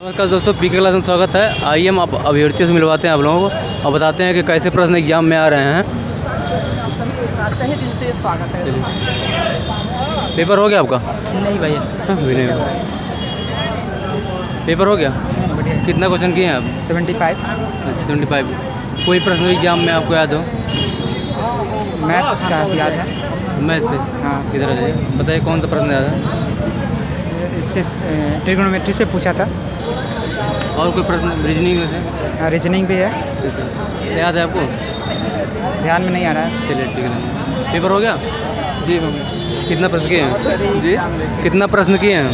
नमस्कार दोस्तों, पी के क्लास में स्वागत है। आइए हम आप अभ्यर्थियों से मिलवाते हैं आप लोगों को और बताते हैं कि कैसे प्रश्न एग्जाम में आ रहे हैं। तहे दिल से स्वागत है। पेपर हो गया आपका? नहीं भैया, अभी नहीं हुआ। पेपर हो गया? कितना क्वेश्चन किए हैं आप? 75 75। कोई प्रश्न एग्जाम में आपको याद हो? मैथ्स का याद है। मैथ से? हाँ, किधर है बताइए, कौन सा प्रश्न याद है? इससे ट्रिग्नोमेट्री से पूछा था। और कोई प्रश्न रीजनिंग से? रीजनिंग भी है, याद है आपको? ध्यान में नहीं आ रहा है। चलिए ठीक है। पेपर हो गया? जी मम्मी। कितना प्रश्न किए हैं? जी कितना प्रश्न किए हैं?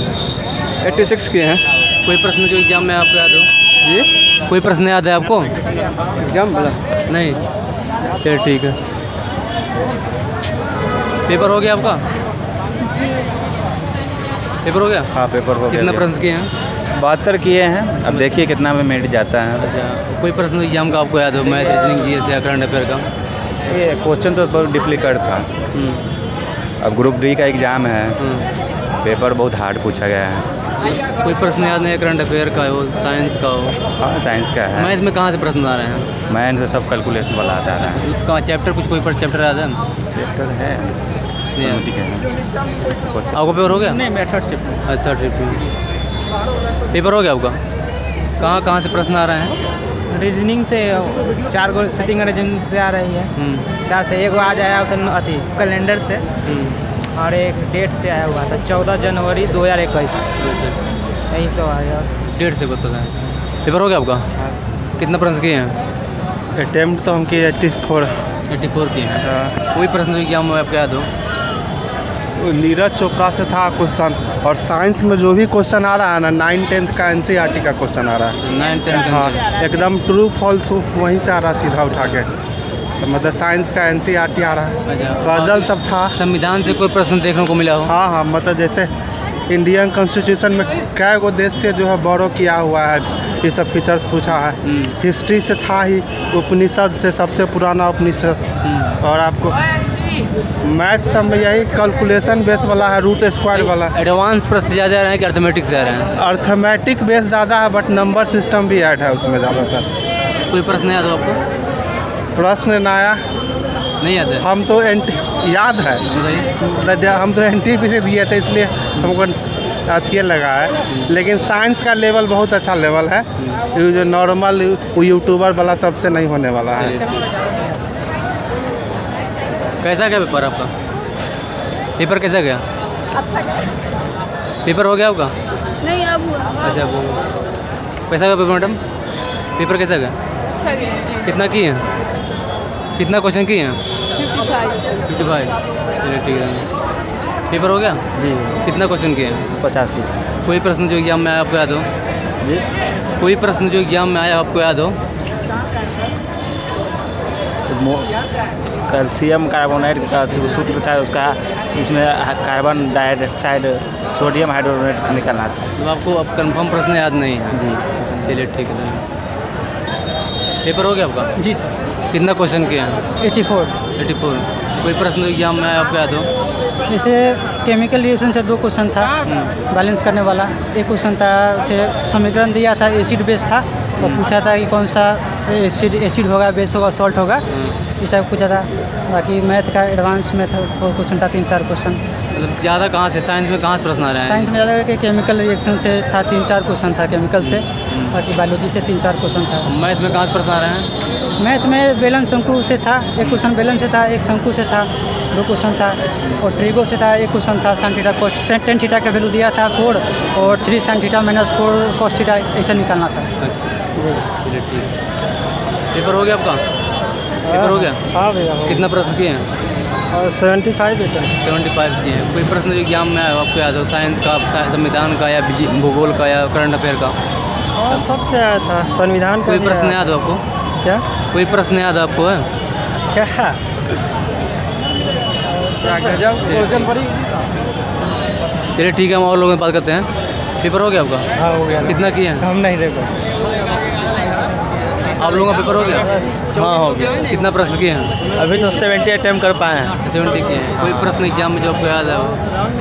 86 किए हैं। कोई प्रश्न जो एग्जाम में आपको याद हो? जी कोई प्रश्न याद है आपको? एग्जाम बोला नहीं? चलिए ठीक है। पेपर हो गया आपका? जी। पेपर हो गया? हाँ, पेपर हो गया। कितना प्रश्न किए हैं? 72 किए हैं। अब देखिए कितना में मिट जाता है। अच्छा, कोई प्रश्न एग्जाम का आपको याद हो? मैथ, रीजनिंग, जीएस या करंट अफेयर का? ये क्वेश्चन तो बहुत डिप्लीकेट था। अब ग्रुप डी का एग्ज़ाम है, पेपर बहुत हार्ड पूछा गया है। कोई प्रश्न याद नहीं? करंट अफेयर का हो, साइंस का हो? हाँ, साइंस का है। मैथ में कहाँ से प्रश्न आ रहे हैं? मैथ से सब कैलकुलेशन वाला आता है। कहाँ चैप्टर, कुछ कोई पर चैप्टर याद है? चैप्टर है ठीक है। आपको पेपर हो गया? नहीं, मैं थर्ड शिफ्ट। अच्छा ठीक है। पेपर हो गया आपका? कहाँ से प्रश्न आ रहे हैं? रीजनिंग से 4 गो सेटिंग रीजनिंग से आ रही है। 4 से 1 आ जाया तो अति कैलेंडर से, और एक डेट से आया हुआ था 14 जनवरी 2021। यही सब आया। डेट से पता है। पेपर हो गया आपका? कितना प्रश्न किए हैं? अटेम्प्ट तो हम किए 84 किए हैं। कोई प्रश्न एग्जाम में आपको याद हो? नीरज चोपड़ा से था क्वेश्चन, और साइंस में जो भी क्वेश्चन आ रहा है ना 9-10 का एनसीईआरटी का क्वेश्चन आ रहा है। 9-10 हाँ, एकदम ट्रू फॉल्स वहीं से आ रहा है सीधा उठा के। तो मतलब साइंस का एनसीईआरटी आ रहा है। अच्छा, गजल सब था। संविधान से कोई प्रश्न देखने को मिला हो? हाँ, मतलब जैसे इंडियन कॉन्स्टिट्यूशन में कै गो देश से जो है बोरो किया हुआ है, ये सब फीचर्स पूछा है। हिस्ट्री से था ही, उपनिषद से सबसे पुराना उपनिषद। और आपको मैथ सब में यही कैलकुलेशन बेस वाला है, रूट स्क्वायर वाला। एडवांस प्रश्न ज़्यादा आ रहे हैं कि अर्थमेटिक से आ रहे हैं? अर्थमेटिक बेस ज़्यादा है, बट नंबर सिस्टम भी ऐड है उसमें ज़्यादातर। कोई प्रश्न याद हो आपको? प्रश्न नया नहीं याद है? हम तो याद है, बताइए। हम तो NTP से दिए थे, इसलिए हमको अथिया लगा है। लेकिन साइंस का लेवल बहुत अच्छा लेवल है। ये जो नॉर्मल यूट्यूबर वाला सबसे नहीं होने वाला है। कैसा गया पेपर आपका? पेपर कैसा गया? अच्छा गया। पेपर हो गया आपका? नहीं, अब हुआ। अच्छा, वो कैसा गया पेपर मैडम? पेपर कैसा गया? अच्छा गया। कितना किए हैं? कितना क्वेश्चन किए हैं? 55। चलिए ठीक है। पेपर हो गया? जी। कितना क्वेश्चन किए हैं? 85। कोई प्रश्न जो एग्जाम में आया आपको याद हो? जी। कोई प्रश्न जो एग्जाम में आया आपको याद हो? कैल्शियम कार्बोनेट का सूत्र था उसका, इसमें कार्बन डाइऑक्साइड सोडियम हाइड्रोनेट निकलना था। तो आपको अब कंफर्म प्रश्न याद नहीं है? जी। चलिए ठीक है। पेपर हो गया आपका? जी सर। कितना क्वेश्चन किए हैं? 84। 84। कोई प्रश्न एग्जाम में आया आपको याद हो? जैसे केमिकल रिएक्शन से 2 क्वेश्चन था, बैलेंस करने वाला। एक क्वेश्चन था से समीकरण दिया था, एसिड बेस था, और पूछा था कि कौन सा एसिड होगा, बेस होगा, सॉल्ट होगा, ये सब पूछा था। बाकी मैथ का एडवांस मैथ क्वेश्चन था 3-4 क्वेश्चन। मतलब ज़्यादा कहाँ से, साइंस में कहाँ से प्रश्न आ रहे हैं? साइंस में ज़्यादा करके केमिकल रिएक्शन से था, 3-4 क्वेश्चन था केमिकल से। बाकी बायोलॉजी से 3-4 क्वेश्चन था। मैथ में कहाँ से प्रश्न आ रहे हैं? मैथ में बेलन शंकु से था, एक क्वेश्चन बेलन से था, एक शंकु से था, 2 क्वेश्चन था, और ट्रिगो से था, 1 क्वेश्चन था। Sine theta cos tan theta का वैल्यू दिया था 4, और 3 साइन थीटा -4 कोस थीटा ऐसा निकालना था। अच्छा, जी। चलिए ठीक है। पेपर हो गया आपका? पेपर हो गया? हाँ भैया। कितना प्रश्न किए हैं? 75 बेटा। 75 किए हैं। कोई प्रश्न एग्जाम में आया आपको याद हो? साइंस का, संविधान का, या भूगोल का, या करंट अफेयर का? हाँ, सबसे आया था। संविधान का कोई प्रश्न याद हो आपको? क्या कोई प्रश्न याद आपको है? क्या चलिए ठीक है, हम और लोगों से बात करते हैं। पेपर हो गया आपका? हाँ, हो गया। कितना किए हैं? हम नहीं देखो। आप लोगों का पेपर हो गया? हाँ हो गया। कितना प्रश्न किए हैं? अभी तो 70 अटैम्प्ट कर पाए हैं। 70 किए हैं। कोई प्रश्न एग्जाम में जो आपको याद है वो?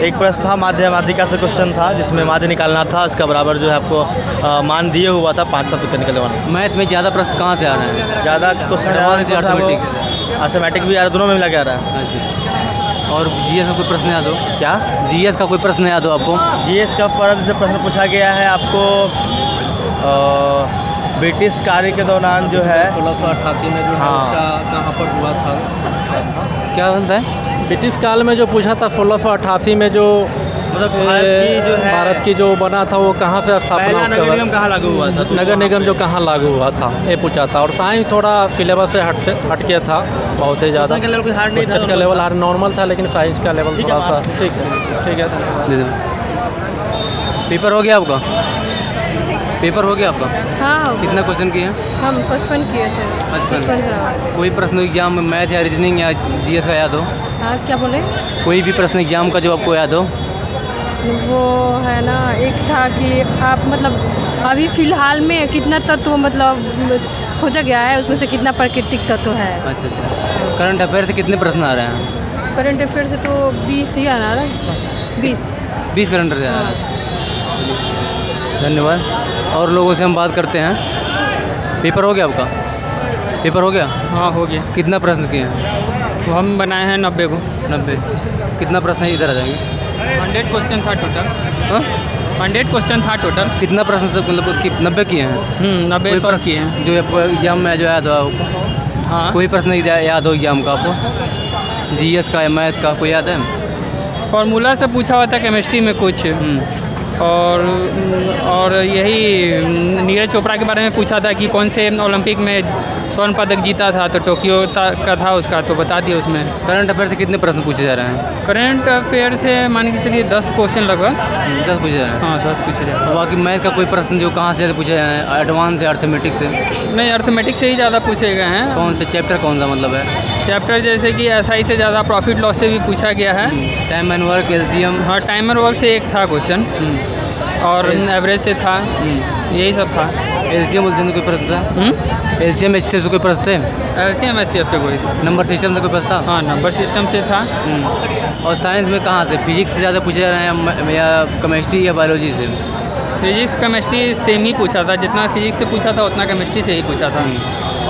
एक प्रश्न था माध्यमिका से क्वेश्चन था जिसमें माध्य निकालना था, उसका बराबर जो है आपको मान दिए हुआ था 5 शब्द का निकलवाना। मैथ में ज़्यादा प्रश्न कहाँ से आ रहे हैं? ज़्यादा क्वेश्चन अर्थमेटिक भी आ रहा है, दोनों में मिला के आ रहा है। अच्छा। और जीएस का कोई प्रश्न याद हो? क्या जीएस का कोई प्रश्न याद हो आपको? जीएस का पर्व से प्रश्न पूछा गया है आपको ब्रिटिश कार्य के दौरान जो है 1688 में जो है हाँ। उसका कहाँ पर हुआ था? क्या बनता है? ब्रिटिश काल में जो पूछा था 1688 में जो मतलब भारत की जो है भारत की जो बना था वो कहाँ से स्थापना पहला उसके नगर बाद- निगम कहाँ लागू हुआ था? नगर निगम जो कहाँ लागू हुआ था ये पूछा था। और साइंस थोड़ा सिलेबस से हट के था बहुत ही ज़्यादा। क्वेश्चन का लेवल कोई हार्ड नहीं था, क्वेश्चन का लेवल हार्ड नॉर्मल था, लेकिन साइंस का लेवल ठीक है, थोड़ा सा ठीक है। दे दो। पेपर हो गया आपका? पेपर हो गया आपका? हाँ कितना क्वेश्चन किए हैं? हम 55 किए थे। 55। हाँ। कोई प्रश्न एग्जाम में मैथ या रीजनिंग या जीएस का याद हो? हाँ क्या बोले? कोई भी प्रश्न एग्जाम का जो आपको याद हो? वो है ना, एक था कि आप मतलब अभी फ़िलहाल में कितना तत्व मतलब खोजा गया है, उसमें से कितना प्राकृतिक तत्व है। अच्छा अच्छा। करंट अफेयर से कितने प्रश्न आ रहे हैं? करंट अफेयर से तो 20 ही आना रहा है। 20 करंट अफेयर आ रहे हैं। धन्यवाद। और लोगों से हम बात करते हैं। पेपर हो गया आपका? पेपर हो गया? हाँ हो गया। कितना प्रश्न किए हैं? तो हम बनाए हैं 90 को। 90। कितना प्रश्न इधर आ जाएंगे? 100 क्वेश्चन था टोटल। हाँ? 100 क्वेश्चन था टोटल। कितना प्रश्न से मतलब 90 किए हैं? 90 कोई 100 प्रश्न किए हैं। जो आपको एग्जाम में जो याद हो आपको? हाँ कोई प्रश्न याद हो एग्जाम का आपको? जीएस का या मैथ का कोई याद है? फार्मूला से पूछा हुआ था केमिस्ट्री में कुछ, और यही नीरज चोपड़ा के बारे में पूछा था कि कौन से ओलंपिक में स्वर्ण पदक जीता था, तो टोक्यो का था उसका, तो बता दिया उसमें। करंट अफेयर से कितने प्रश्न पूछे जा रहे हैं? करंट अफेयर से मान के चलिए 10 क्वेश्चन लगभग। 10 पूछे जा रहे हैं। हाँ 10 पूछे जा रहे और बाकी मैथ का कोई प्रश्न जो कहाँ से पूछे जाए हैं? एडवांस या अर्थमेटिक से? हैं। नहीं अर्थमेटिक से ही ज़्यादा पूछे गए हैं। कौन से चैप्टर कौन सा मतलब है? चैप्टर जैसे कि एसआई से ज़्यादा प्रॉफिट लॉस से भी पूछा गया है। Time and work, LCM. हाँ टाइमर वर्क से एक था क्वेश्चन, और एवरेज से था, यही सब था। एलसीएम उलसीएम से कोई प्रश्न था? एलसीएम एचसीएफ से कोई प्रश्न थे? एलसीएम एससीएफ से कोई था। नंबर सिस्टम से कोई प्रश्न था? हाँ नंबर सिस्टम से था। और साइंस में कहाँ से? फिजिक्स से ज़्यादा पूछे जा रहे हैं या केमिस्ट्री या बायोलॉजी से? फिजिक्स केमिस्ट्री सेम ही पूछा था, जितना फिजिक्स से पूछा था उतना केमिस्ट्री से ही पूछा था।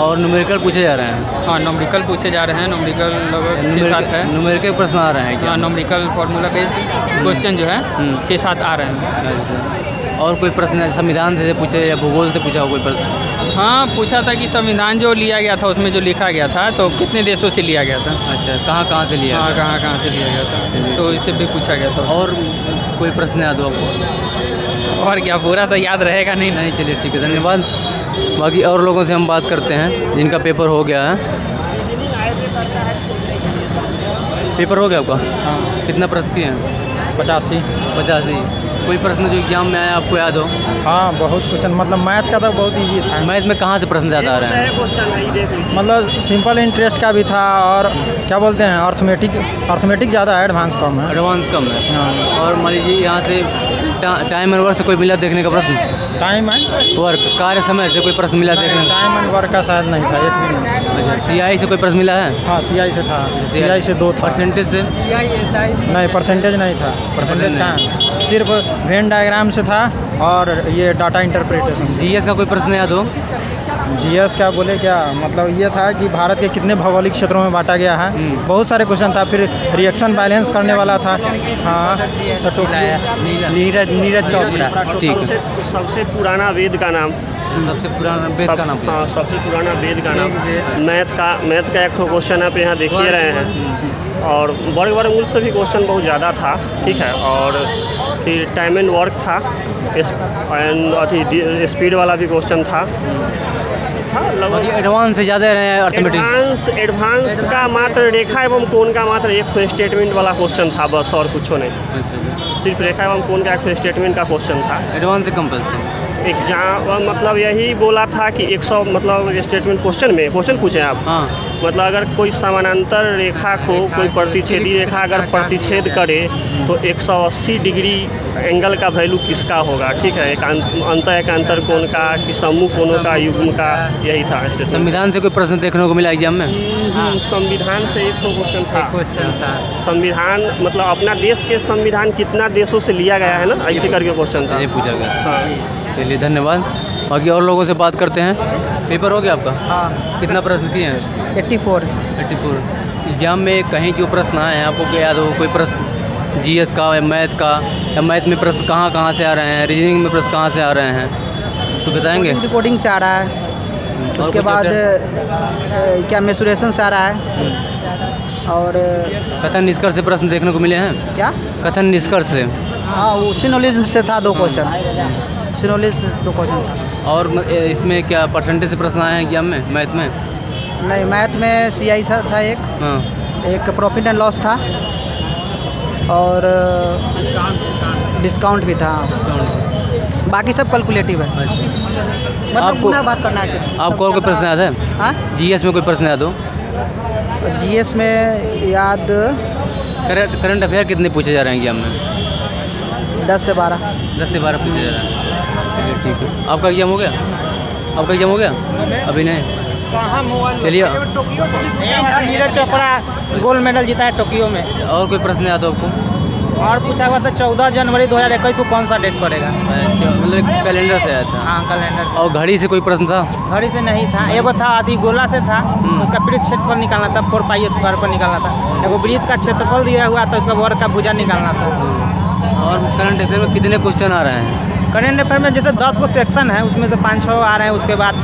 और न्यूमेरिकल पूछे जा रहे हैं? हाँ नॉमरिकल पूछे जा रहे हैं। नॉमरिकल लगभग 6-7 है। न्यूमेरिकल प्रश्न आ रहे हैं क्या? हाँ नॉमरिकल फार्मूला बेस्ड क्वेश्चन जो है 6-7 आ रहे हैं। अच्छा। और कोई प्रश्न संविधान से पूछे या भूगोल से पूछा हो कोई प्रश्न? हाँ पूछा था कि संविधान जो लिया गया था उसमें जो लिखा गया था तो कितने देशों से लिया गया था। अच्छा, कहाँ से लिया? हाँ कहाँ से लिया गया था, तो इससे भी पूछा गया था। और कोई प्रश्न याद हो आपको? और क्या पूरा तो याद रहेगा नहीं। नहीं, चलिए ठीक है, धन्यवाद। बाकी और लोगों से हम बात करते हैं जिनका पेपर हो गया है। पेपर हो गया आपका? हाँ कितना प्रश्न किए हैं? 85। कोई प्रश्न जो एग्जाम में आया आपको याद हो? हाँ बहुत क्वेश्चन, मतलब मैथ का तो बहुत ईजी था। मैथ में कहाँ से प्रश्न ज़्यादा आ रहे हैं? मतलब सिंपल इंटरेस्ट का भी था, और क्या बोलते हैं अर्थमेटिक ज़्यादा है, एडवांस कम है। एडवांस कम है। हाँ। और मान लीजिए यहाँ से टाइम एंड वर्क से कोई मिला देखने का प्रश्न? टाइम एंड वर्क, कार्य समय से कोई प्रश्न मिला देखने का? टाइम एंड वर्क का शायद नहीं था, एक भी नहीं। अच्छा, सीआई से कोई प्रश्न मिला है? हाँ सीआई से था, सीआई से 2 था। परसेंटेज से? नहीं परसेंटेज नहीं था। परसेंटेज कहाँ है? सिर्फ वेन डायग्राम से था, और ये डाटा इंटरप्रिटेशन। जीएस का कोई प्रश्न याद हो? जीएस का बोले क्या, मतलब ये था कि भारत के कितने भौगोलिक क्षेत्रों में बांटा गया है, बहुत सारे क्वेश्चन था। फिर रिएक्शन बैलेंस करने वाला था। हाँ तो नीरज चोपड़ा। ठीक है। सबसे पुराना वेद का नाम? सबसे पुराना वेद का नाम? हाँ सबसे पुराना वेद का नाम। मैथ का एक क्वेश्चन आप यहाँ देख ही रहे हैं, और वर्ग मूल से भी क्वेश्चन बहुत ज़्यादा था। ठीक है, और फिर टाइम एंड वर्क था, स्पीड वाला भी क्वेश्चन था। हाँ और ये एडवांस से ज़्यादा रहे हैं अर्थमेटिक? एडवांस का मात्र रेखा एवं कोण का मात्र एक स्टेटमेंट वाला क्वेश्चन था बस, और कुछ नहीं। अच्छा। सिर्फ रेखा एवं कोण का एक स्टेटमेंट का क्वेश्चन था। एडवांस से कम पूछते हैं? एग्जाम मतलब यही बोला था कि 100 मतलब स्टेटमेंट क्वेश्चन पूछे आप। हाँ। मतलब अगर कोई समानांतर रेखा को कोई प्रतिच्छेदी रेखा अगर प्रतिच्छेद करे तो 180 डिग्री एंगल का वैल्यू किसका होगा, ठीक है। एक अंतर कोण का कि सम्मुख कोणों का युग्म का, यही था। संविधान से कोई प्रश्न देखने को मिला एग्जाम में? संविधान से एक तो क्वेश्चन था। संविधान मतलब अपना देश के संविधान कितना देशों से लिया गया है ना, ऐसे करके क्वेश्चन था। ये पूछा गया। हाँ। चलिए धन्यवाद। बाकी और लोगों से बात करते हैं। पेपर हो गया आपका? हाँ। कितना प्रश्न किए हैं? 84। एग्जाम में कहीं जो प्रश्न आए हैं आपको क्या याद हो? कोई प्रश्न जीएस का या मैथ का, या मैथ में प्रश्न कहाँ से आ रहे हैं, रीजनिंग में प्रश्न कहाँ से आ रहे हैं, तो बताएंगे? कोडिंग से आ रहा है, उसके बाद क्या मेंसुरेशन से आ रहा है, और कथन निष्कर्ष से प्रश्न देखने को मिले हैं? क्या कथन निष्कर्ष से? हाँ, वो सिनोलिज्म से था 2 क्वेश्चन। सिनोलिज्म 2 क्वेश्चन था। और इसमें क्या परसेंटेज से प्रश्न आए हैं एग्जाम में मैथ में? नहीं, मैथ में CI सा था एक। हाँ। एक प्रॉफिट एंड लॉस था, और डिस्काउंट भी था। बाकी सब कैलकुलेटिव है, मतलब गुना बात करना है। आपको और कोई प्रश्न याद है? हाँ, जीएस में कोई प्रश्न याद हो? GS में याद करंट अफेयर कितने पूछे जा रहे हैं एग्जाम में? 10 से 12। 10 से 12 पूछे जा रहे हैं। चलिए ठीक है। आपका एग्जाम हो गया? आपका एग्जाम हो गया? अभी नहीं। चलिए। नीरज चोपड़ा गोल्ड मेडल जीता है टोक्यो में। और कोई प्रश्न याद हो आपको? और पूछा हुआ था 14 जनवरी 2021 को कौन सा डेट पड़ेगा? मतलब कैलेंडर से आया था? हाँ, कैलेंडर। और घड़ी से कोई प्रश्न था? घड़ी से नहीं था। एगो था अति गोला से था, उसका पृष्ठ क्षेत्रफल निकालना था, 4π² पर निकालना था। एगो वृत्त का क्षेत्रफल दिया हुआ था, उसका वर्ग का भुजा निकालना था। और करंट अफेयर में कितने क्वेश्चन आ रहे हैं? करंट अफेयर में जैसे 10 को सेक्शन है, उसमें से 5-6 आ रहे हैं। उसके बाद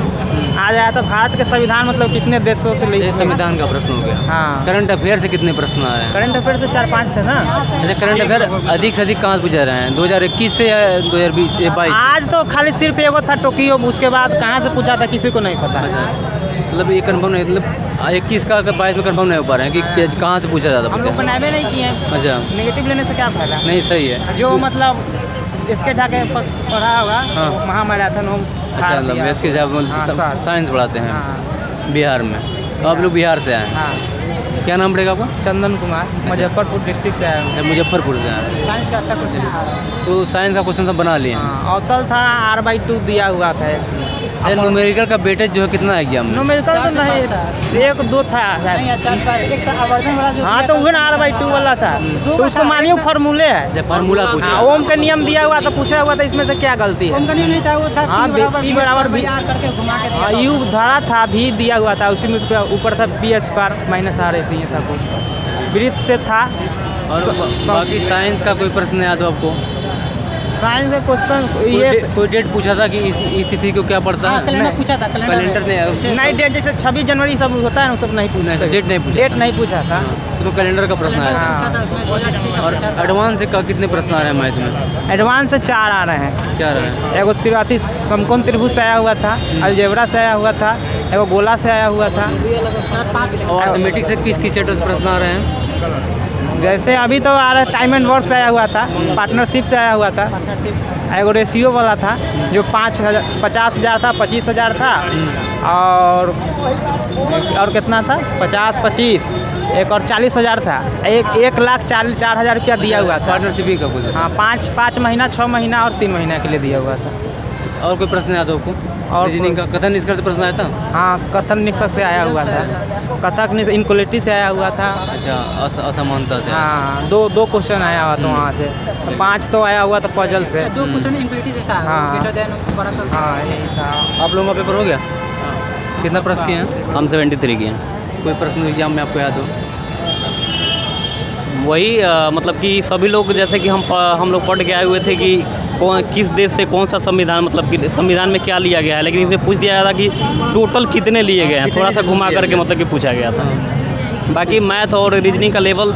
आ जाए तो भारत के संविधान मतलब कितने देशों से ये संविधान का प्रश्न हो गया। हाँ। करंट अफेयर से कितने प्रश्न आ रहे हैं? करंट अफेयर से 4-5 थे ना। अच्छा, करंट अफेयर अधिक से अधिक कहाँ से पूछा रहे हैं? 2021 से या 2022? आज तो खाली सिर्फ एगो था टोक्यो, उसके बाद कहाँ से पूछा था किसी को नहीं पता। अच्छा, मतलब ये कंफर्म नहीं, मतलब 21 का 22 में कंफर्म नहीं हो पा रहे हैं कि कहाँ से पूछा जाता? हम लोग बनाए नहीं किए। अच्छा, नेगेटिव लेने से क्या फायदा? नहीं सही है। जो मतलब इसके जाके पढ़ा होगा। हाँ। महामैराथन हो। अच्छा, मतलब इसके जब साइंस पढ़ाते हैं बिहार में, तो आप लोग बिहार से आए हैं? हाँ। क्या नाम पड़ेगा आपका? चंदन कुमार, मुजफ्फरपुर डिस्ट्रिक्ट से आया हूँ। मुजफ्फरपुर से आए। साइंस का अच्छा क्वेश्चन। तो साइंस का क्वेश्चन सब बना लिए हैं? अवतल था, R/2 दिया हुआ था। न्यूमेरिकल का वेटेज जो है कितना है एग्जाम में? न्यूमेरिकल तो नहीं, 1-2 था। हाँ, तो वही ना R/2 वाला था, तो उसको मानिए फार्मूले है। जब फार्मूला पूछा, ओम का नियम दिया हुआ था, पूछा हुआ था इसमें से क्या गलती है? ओम का नियम नहीं था, वो था P बराबर V करके घुमा के दिया। U धरा था, V दिया हुआ था, उसी में उसके ऊपर था P² - R ऐसे ही था कुछ। वृत्त से था। और बाकी साइंस का कोई प्रश्न याद हो आपको? साइंस का क्वेश्चन ये कोई डेट पूछा था कि इस तिथि को क्या पड़ता है? कैलेंडर पूछा था। कैलेंडर नहीं, डेट जैसे 26 जनवरी सब होता है ना, सब नहीं पूछा। डेट नहीं पूछा? डेट नहीं पूछा था, तो कैलेंडर का प्रश्न आया था। और एडवांस का कितने प्रश्न आ रहे हैं मैथ में? एडवांस से 4 आ रहे हैं। क्या रहे हैं? एगो त्रिकोण समकोण त्रिभुज से आया हुआ था, अलजेब्रा से आया हुआ था, एगो गोला से आया हुआ था। और अर्थमेटिक्स से किस चैप्टर से प्रश्न आ रहे हैं? जैसे अभी तो आ रहा है टाइम एंड वर्क से आया हुआ था, पार्टनरशिप से आया हुआ था, एगो रेशियो वाला था जो 50,000 था, 25,000 था, और कितना था? 50-25 एक और 40,000 था। 1,04,000 रुपया दिया हुआ था। पार्टनरशिप का कुछ? हाँ, 5 महीना, 6 महीना और 3 महीना के लिए दिया हुआ था। और कोई प्रश्न याद हो आपको? और रीजनिंग का कथन निष्कर्ष प्रश्न आया था? हाँ, कथन निष्कर्ष से आया हुआ था, कथक इनक्वलिटी से आया हुआ था। अच्छा, असमानता से? हाँ, दो क्वेश्चन आया हुआ था वहाँ से। 5 तो आया हुआ था पजल से। 2 क्वेश्चन इनक्वलिटी से था। हाँ, यही था। आप लोगों का पेपर हो गया? कितना प्रश्न किए हैं? हम 73 किए हैं। कोई प्रश्न एग्जाम में आपको याद हो? वही मतलब कि सभी लोग जैसे कि हम लोग पढ़ के आए हुए थे कि किस देश से कौन सा संविधान, मतलब कि संविधान में क्या लिया गया है, लेकिन इसमें पूछ दिया गया था कि टोटल कितने लिए गए हैं, थोड़ा सा घुमा करके मतलब कि पूछा गया था। बाकी मैथ और रीजनिंग का लेवल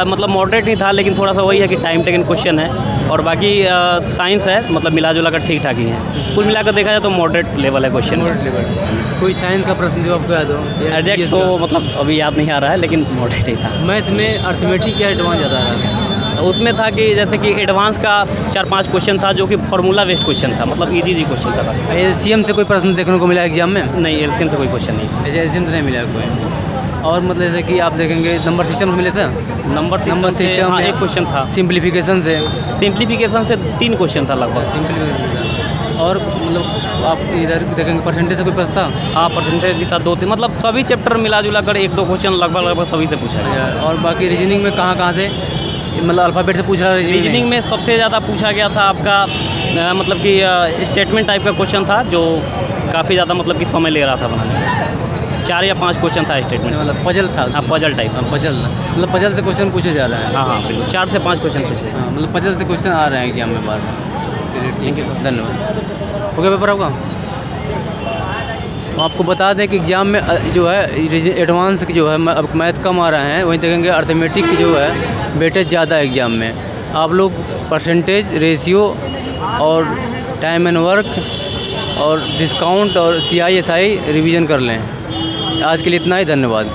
मतलब मॉडरेट नहीं था, लेकिन थोड़ा सा वही है कि टाइम टेकन क्वेश्चन है। और बाकी साइंस है, मतलब मिला जुला कर ठीक ठाक ही है। कुल मिलाकर देखा जाए तो मॉडरेट लेवल है क्वेश्चन। Moderate level. कोई साइंस का प्रश्न जो आपको याद हो? एग्जैक्ट तो मतलब अभी याद नहीं आ रहा है, लेकिन मॉडरेट ही था। मैथ में अर्थमेटिक क्या एडवांस ज़्यादा आ रहा है? उसमें था कि जैसे कि एडवांस का 4-5 क्वेश्चन था जो कि फार्मूला बेस्ड क्वेश्चन था, मतलब इजी क्वेश्चन था। एलसीएम से कोई प्रश्न देखने को मिला एग्जाम में? नहीं, एलसीएम से कोई क्वेश्चन नहीं। एलसीएम से नहीं मिला कोई। और मतलब जैसे कि आप देखेंगे नंबर सिस्टम मिले थे? नंबर सिस्टम हाँ, एक क्वेश्चन था। सिंप्लीफिकेशन से 3 क्वेश्चन था लगभग। सिंप्लीफिकेशन। और मतलब आप इधर देखेंगे परसेंटेज से कोई प्रश्न था? हाँ, परसेंटेज भी था 2-3, मतलब सभी चैप्टर मिला जुला कर 1-2 क्वेश्चन लगभग सभी से पूछा गया। और बाकी रीजनिंग में कहाँ से मतलब अल्फ़ाबेट से पूछ रहा है? रीजनिंग में सबसे ज़्यादा पूछा गया था आपका मतलब कि स्टेटमेंट टाइप का क्वेश्चन था जो काफ़ी ज़्यादा मतलब कि समय ले रहा था बनाने में। 4 या 5 क्वेश्चन था स्टेटमेंट, मतलब पजल था? हाँ, पजल टाइप। पजल मतलब पजल से क्वेश्चन पूछे जा रहे हैं? हाँ, बिल्कुल 4 से 5 क्वेश्चन पूछे। हाँ, मतलब पजल से क्वेश्चन आ रहे हैं एग्जाम में बार बार। चलिए ठीक है, धन्यवाद। हो गया पेपर आपका? आपको बता दें कि एग्ज़ाम में जो है एडवांस की जो है अब मैथ कम आ रहे हैं, वहीं देखेंगे अर्थमेटिक की जो है वेटेज ज़्यादा है एग्ज़ाम में। आप लोग परसेंटेज, रेशियो और टाइम एंड वर्क और डिस्काउंट और CISI रिवीजन कर लें। आज के लिए इतना ही, धन्यवाद।